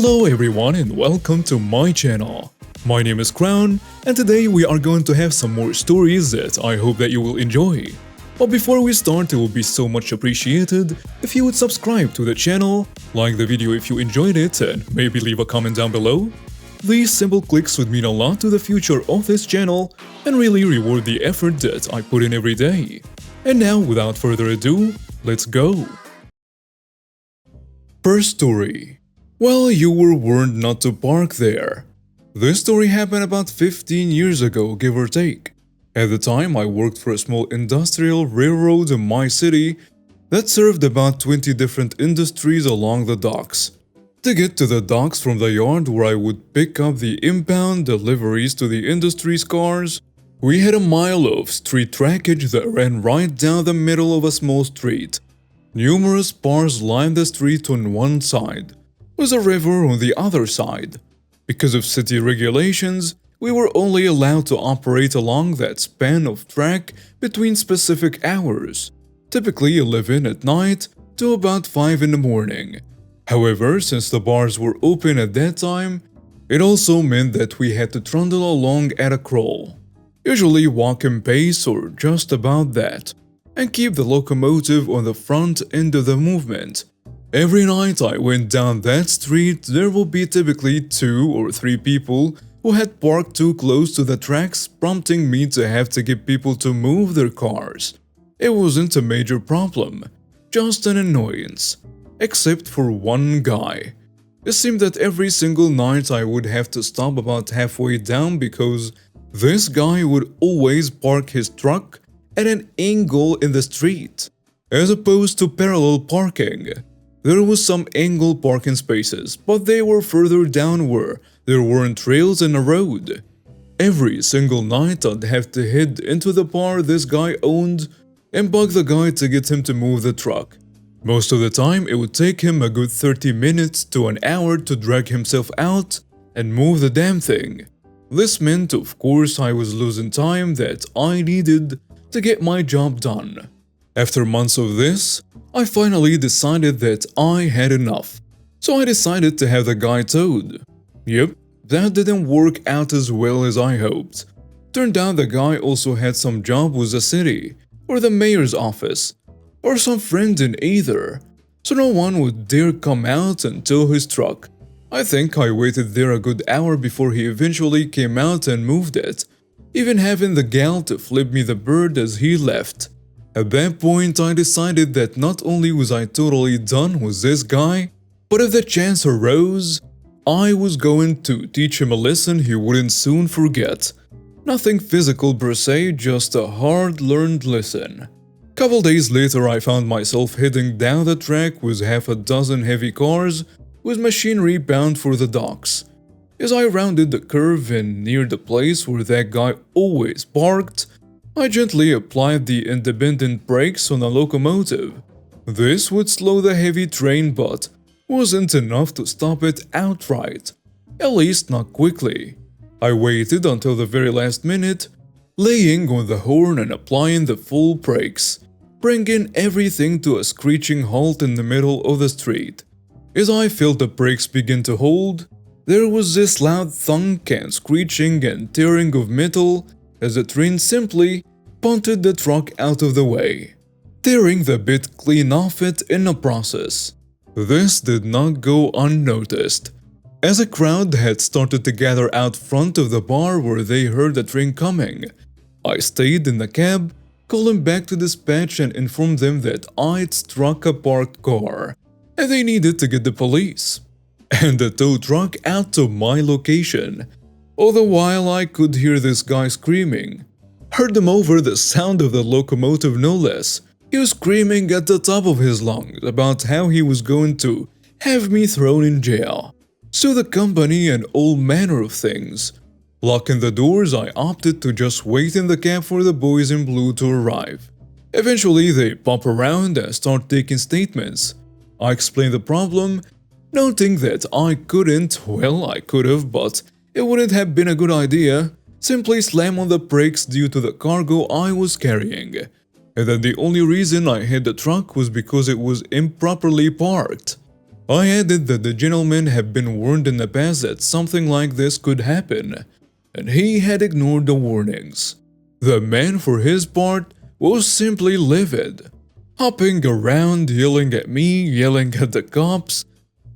Hello everyone and welcome to my channel. My name is Crown and today we are going to have some more stories that I hope that you will enjoy. But before we start, it would be so much appreciated if you would subscribe to the channel, like the video if you enjoyed it, and maybe leave a comment down below. These simple clicks would mean a lot to the future of this channel and really reward the effort that I put in every day. And now, without further ado, let's go! First story. Well, you were warned not to park there. This story happened about 15 years ago, give or take. At the time, I worked for a small industrial railroad in my city that served about 20 different industries along the docks. To get to the docks from the yard where I would pick up the inbound deliveries to the industry's cars, we had a mile of street trackage that ran right down the middle of a small street. Numerous bars lined the street on one side, with a river on the other side. Because of city regulations, we were only allowed to operate along that span of track between specific hours, typically 11 at night to about 5 in the morning. However, since the bars were open at that time, it also meant that we had to trundle along at a crawl, usually walking pace or just about that, and keep the locomotive on the front end of the movement. Every night I went down that street, there would be typically 2 or 3 people who had parked too close to the tracks, prompting me to have to get people to move their cars. It wasn't a major problem, just an annoyance. Except for one guy. It seemed that every single night I would have to stop about halfway down because this guy would always park his truck at an angle in the street, as opposed to parallel parking. There was some angle parking spaces, but they were further down where there weren't trails in the road. Every single night I'd have to head into the bar this guy owned and bug the guy to get him to move the truck. Most of the time, it would take him a good 30 minutes to an hour to drag himself out and move the damn thing. This meant, of course, I was losing time that I needed to get my job done. After months of this, I finally decided that I had enough. So I decided to have the guy towed. Yep, that didn't work out as well as I hoped. Turned out the guy also had some job with the city, or the mayor's office, or some friend in either, so no one would dare come out and tow his truck. I think I waited there a good hour before he eventually came out and moved it, even having the gall to flip me the bird as he left. At that point, I decided that not only was I totally done with this guy, but if the chance arose, I was going to teach him a lesson he wouldn't soon forget. Nothing physical per se, just a hard-learned lesson. Couple days later, I found myself heading down the track with half a dozen heavy cars with machinery bound for the docks. As I rounded the curve and neared the place where that guy always parked, I gently applied the independent brakes on the locomotive. This would slow the heavy train but wasn't enough to stop it outright, at least not quickly. I waited until the very last minute, laying on the horn and applying the full brakes, bringing everything to a screeching halt in the middle of the street. As I felt the brakes begin to hold, there was this loud thunk and screeching and tearing of metal as the train simply punted the truck out of the way, tearing the bit clean off it in the process. This did not go unnoticed, as a crowd had started to gather out front of the bar where they heard the train coming. I stayed in the cab, calling back to dispatch and informed them that I'd struck a parked car and they needed to get the police and the tow truck out to my location. All the while I could hear this guy screaming. Heard him over the sound of the locomotive no less. He was screaming at the top of his lungs about how he was going to have me thrown in jail, sue the company and all manner of things. Locking the doors, I opted to just wait in the cab for the boys in blue to arrive. Eventually, they pop around and start taking statements. I explained the problem, noting that I could have, but it wouldn't have been a good idea, simply slam on the brakes due to the cargo I was carrying, and that the only reason I hit the truck was because it was improperly parked. I added that the gentleman had been warned in the past that something like this could happen, and he had ignored the warnings. The man, for his part, was simply livid, hopping around, yelling at me, yelling at the cops,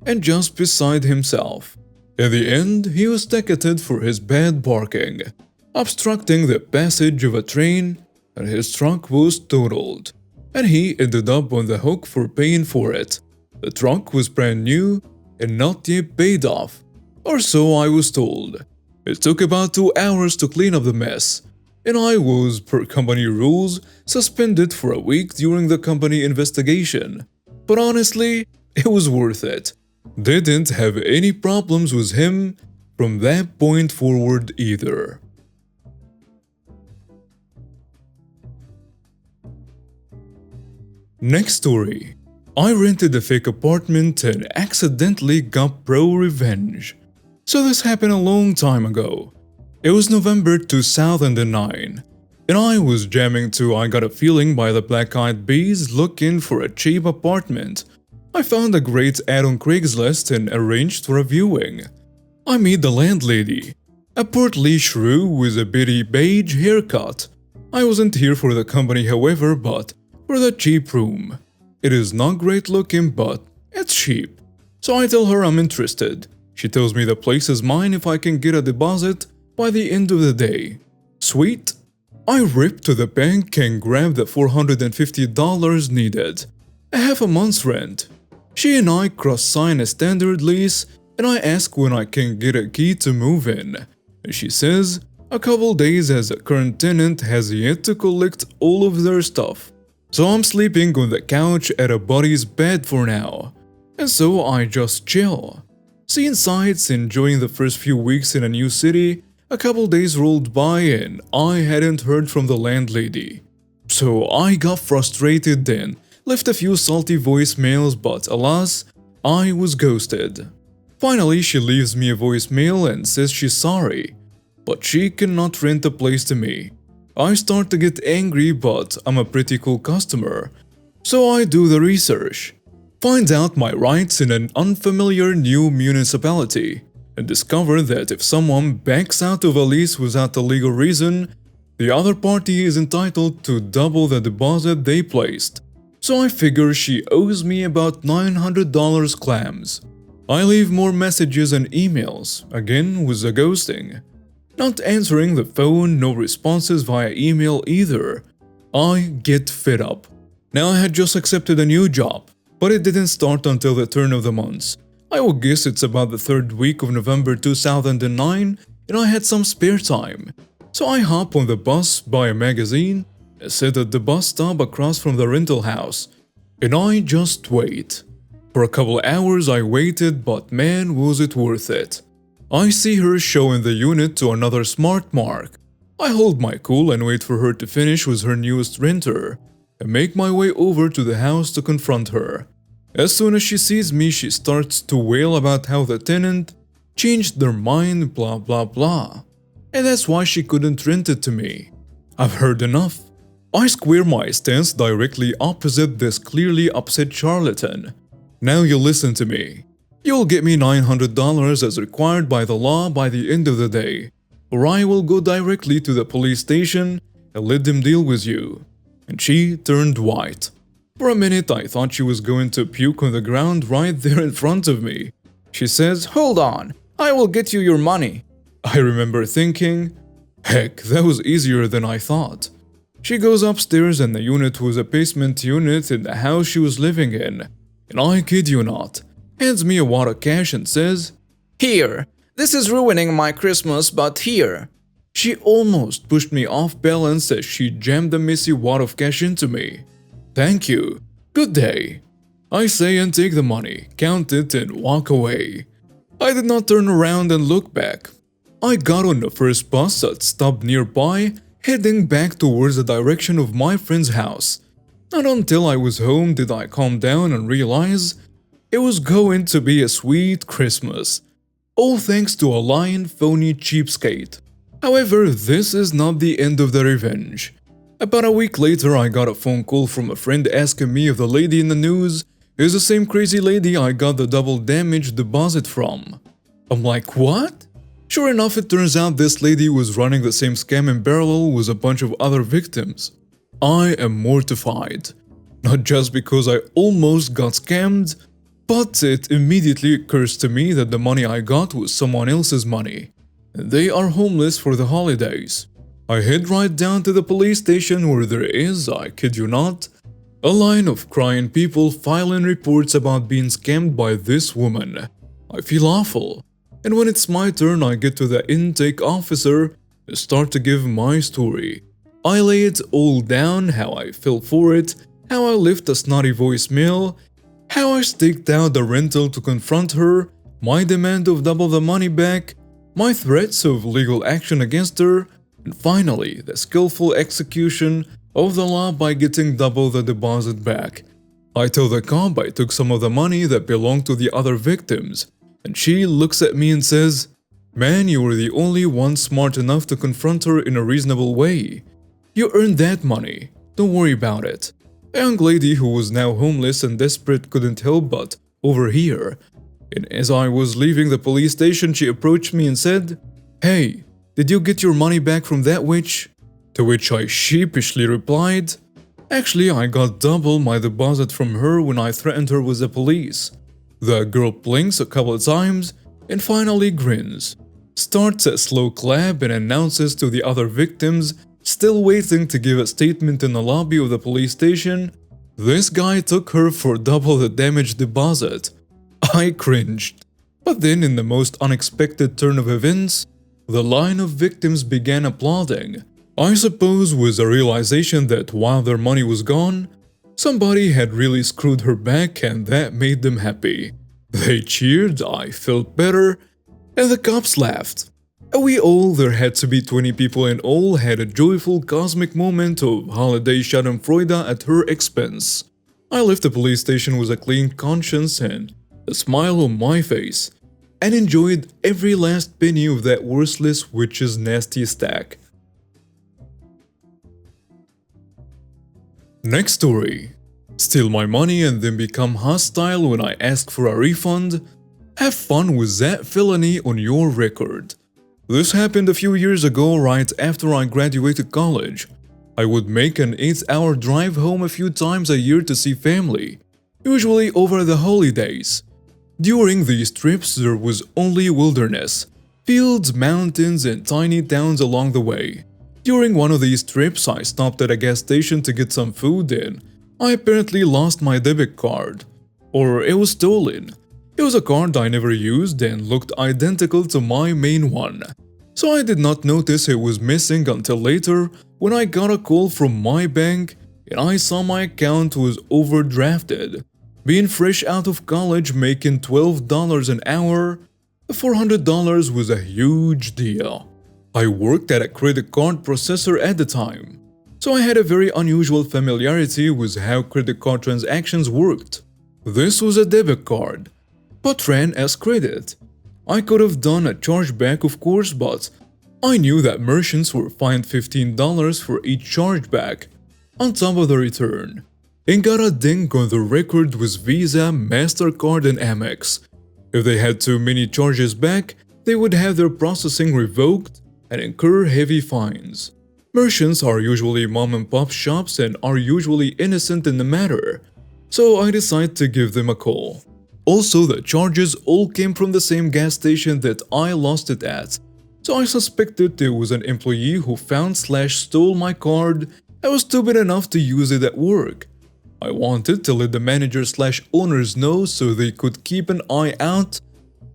and just beside himself. In the end, he was ticketed for his bad parking, obstructing the passage of a train, and his truck was totaled, and he ended up on the hook for paying for it. The truck was brand new and not yet paid off, or so I was told. It took about 2 hours to clean up the mess, and I was, per company rules, suspended for a week during the company investigation. But honestly, it was worth it. Didn't have any problems with him from that point forward either. Next story. I rented a fake apartment and accidentally got pro-revenge. So this happened a long time ago. It was November 2009, and I was jamming to I Got a Feeling by the Black Eyed Peas looking for a cheap apartment. I found a great ad on Craigslist and arranged for a viewing. I meet the landlady, a portly shrew with a bitty beige haircut. I wasn't here for the company, however, but for the cheap room. It is not great looking, but it's cheap. So I tell her I'm interested. She tells me the place is mine if I can get a deposit by the end of the day. Sweet. I rip to the bank and grab the $450 needed, a half a month's rent. She and I cross-sign a standard lease, and I ask when I can get a key to move in. She says a couple days as the current tenant has yet to collect all of their stuff. So I'm sleeping on the couch at a buddy's bed for now, and so I just chill. Seeing sights, enjoying the first few weeks in a new city. A couple days rolled by and I hadn't heard from the landlady. So I got frustrated then, left a few salty voicemails, but alas, I was ghosted. Finally, she leaves me a voicemail and says she's sorry, but she cannot rent the place to me. I start to get angry, but I'm a pretty cool customer, so I do the research. Find out my rights in an unfamiliar new municipality, and discover that if someone backs out of a lease without a legal reason, the other party is entitled to double the deposit they placed. So I figure she owes me about $900 clams. I leave more messages and emails, again with the ghosting. Not answering the phone, no responses via email either. I get fed up. Now I had just accepted a new job, but it didn't start until the turn of the month. I would guess it's about the third week of November 2009, and I had some spare time. So I hop on the bus, buy a magazine, and sit at the bus stop across from the rental house, and I just wait. For a couple hours I waited, but man was it worth it. I see her showing the unit to another smart mark. I hold my cool and wait for her to finish with her newest renter, and make my way over to the house to confront her. As soon as she sees me, she starts to wail about how the tenant changed their mind, blah blah blah, and that's why she couldn't rent it to me. I've heard enough. I square my stance directly opposite this clearly upset charlatan. Now you listen to me. You'll get me $900 as required by the law by the end of the day, or I will go directly to the police station and let them deal with you. And she turned white. For a minute I thought she was going to puke on the ground right there in front of me. She says, "Hold on, I will get you your money." I remember thinking, heck, that was easier than I thought. She goes upstairs and the unit was a basement unit in the house she was living in, and I kid you not, hands me a wad of cash and says, "Here, this is ruining my Christmas, but here." She almost pushed me off balance as she jammed a messy wad of cash into me. "Thank you. Good day," I say and take the money, count it and walk away. I did not turn around and look back. I got on the first bus that stopped nearby, heading back towards the direction of my friend's house. Not until I was home did I calm down and realize it was going to be a sweet Christmas. All thanks to a lying phony cheapskate. However, this is not the end of the revenge. About a week later, I got a phone call from a friend asking me if the lady in the news is the same crazy lady I got the double damage deposit from. I'm like, what? Sure enough, it turns out this lady was running the same scam in parallel with a bunch of other victims. I am mortified. Not just because I almost got scammed, but it immediately occurs to me that the money I got was someone else's money. They are homeless for the holidays. I head right down to the police station where there is, I kid you not, a line of crying people filing reports about being scammed by this woman. I feel awful. And when it's my turn, I get to the intake officer and start to give my story. I lay it all down, how I fell for it, how I left a snotty voicemail, how I staked out the rental to confront her, my demand of double the money back, my threats of legal action against her, and finally, the skillful execution of the law by getting double the deposit back. I tell the cop I took some of the money that belonged to the other victims, and she looks at me and says, "Man, you were the only one smart enough to confront her in a reasonable way. You earned that money, don't worry about it." A young lady who was now homeless and desperate couldn't help but overhear, and as I was leaving the police station, she approached me and said, "Hey, did you get your money back from that witch?" To which I sheepishly replied, "Actually, I got double my deposit from her when I threatened her with the police." The girl blinks a couple of times and finally grins, starts a slow clap and announces to the other victims still waiting to give a statement in the lobby of the police station, "This guy took her for double the damage deposit." I cringed. But then in the most unexpected turn of events, the line of victims began applauding. I suppose with the realization that while their money was gone, somebody had really screwed her back and that made them happy. They cheered, I felt better, and the cops laughed. And we all, there had to be 20 people in all, had a joyful cosmic moment of holiday schadenfreude at her expense. I left the police station with a clean conscience and a smile on my face, and enjoyed every last penny of that worthless witch's nasty stack. Next story. Steal my money and then become hostile when I ask for a refund? Have fun with that felony on your record. This happened a few years ago right after I graduated college. I would make an 8-hour drive home a few times a year to see family, usually over the holidays. During these trips there was only wilderness, fields, mountains, and tiny towns along the way. During one of these trips, I stopped at a gas station to get some food and I apparently lost my debit card. Or it was stolen. It was a card I never used and looked identical to my main one. So I did not notice it was missing until later when I got a call from my bank and I saw my account was overdrafted. Being fresh out of college making $12 an hour, $400 was a huge deal. I worked at a credit card processor at the time, so I had a very unusual familiarity with how credit card transactions worked. This was a debit card, but ran as credit. I could have done a chargeback of course, but I knew that merchants were fined $15 for each chargeback on top of the return, and got a ding on the record with Visa, MasterCard, and Amex. If they had too many charges back, they would have their processing revoked and incur heavy fines. Merchants are usually mom-and-pop shops and are usually innocent in the matter, so I decided to give them a call. Also, the charges all came from the same gas station that I lost it at, so I suspected there was an employee who found/stole my card and was stupid enough to use it at work. I wanted to let the manager/owners know so they could keep an eye out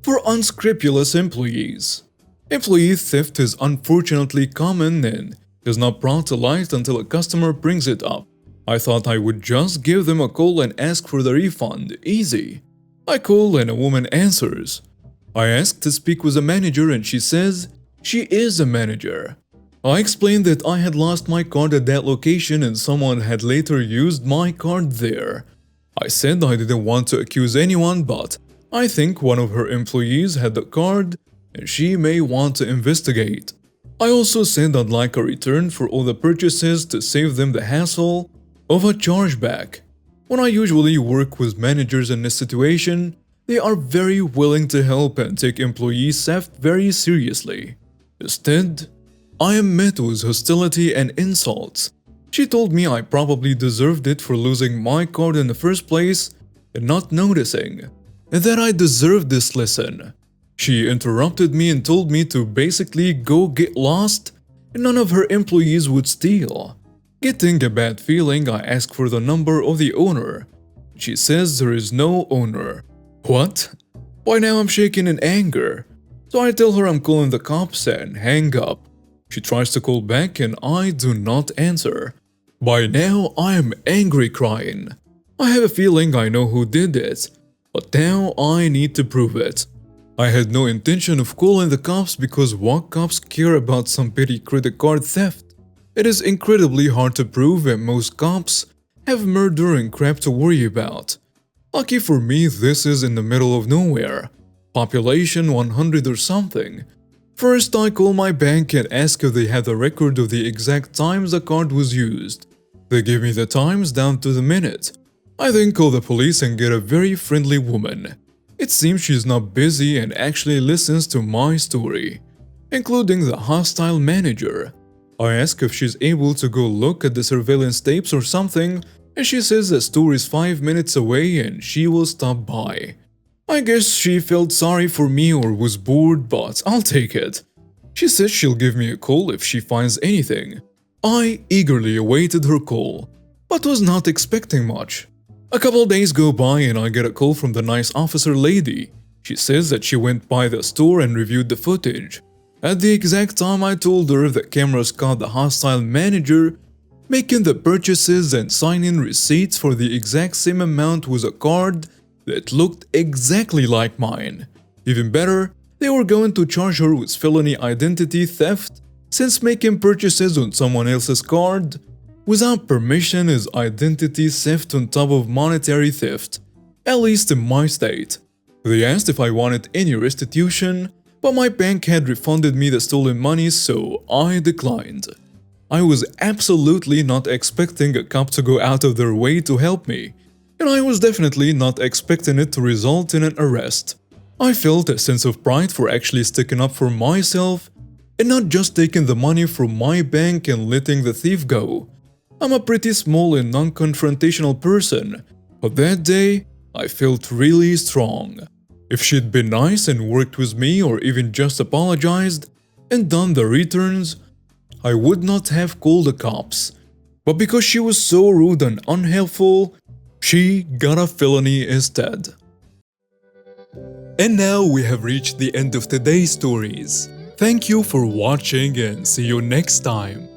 for unscrupulous employees. Employee theft is unfortunately common and is not brought to light until a customer brings it up. I thought I would just give them a call and ask for the refund, easy. I call and a woman answers. I ask to speak with a manager and she says she is a manager. I explained that I had lost my card at that location and someone had later used my card there. I said I didn't want to accuse anyone, but I think one of her employees had the card and she may want to investigate. I also said I'd like a return for all the purchases to save them the hassle of a chargeback. When I usually work with managers in this situation, they are very willing to help and take employee theft very seriously. Instead, I am met with hostility and insults. She told me I probably deserved it for losing my card in the first place and not noticing, and that I deserved this lesson. She interrupted me and told me to basically go get lost and none of her employees would steal. Getting a bad feeling, I asked for the number of the owner. She says there is no owner. What? By now I'm shaking in anger. So I tell her I'm calling the cops and hang up. She tries to call back and I do not answer. By now I am angry crying. I have a feeling I know who did it, but now I need to prove it. I had no intention of calling the cops because what cops care about some petty credit card theft? It is incredibly hard to prove and most cops have murder and crap to worry about. Lucky for me, this is in the middle of nowhere. Population 100 or something. First, I call my bank and ask if they have a record of the exact times the card was used. They give me the times down to the minute. I then call the police and get a very friendly woman. It seems she's not busy and actually listens to my story, including the hostile manager. I ask if she's able to go look at the surveillance tapes or something, and she says the store is 5 minutes away and she will stop by. I guess she felt sorry for me or was bored, but I'll take it. She says she'll give me a call if she finds anything. I eagerly awaited her call, but was not expecting much. A couple days go by and I get a call from the nice officer lady. She says that she went by the store and reviewed the footage. At the exact time I told her that cameras caught the hostile manager making the purchases and signing receipts for the exact same amount with a card that looked exactly like mine. Even better, they were going to charge her with felony identity theft since making purchases on someone else's card without permission is identity theft on top of monetary theft, at least in my state. They asked if I wanted any restitution, but my bank had refunded me the stolen money, so I declined. I was absolutely not expecting a cop to go out of their way to help me, and I was definitely not expecting it to result in an arrest. I felt a sense of pride for actually sticking up for myself and not just taking the money from my bank and letting the thief go. I'm a pretty small and non-confrontational person, but that day, I felt really strong. If she'd been nice and worked with me or even just apologized and done the returns, I would not have called the cops. But because she was so rude and unhelpful, she got a felony instead. And now we have reached the end of today's stories. Thank you for watching and see you next time.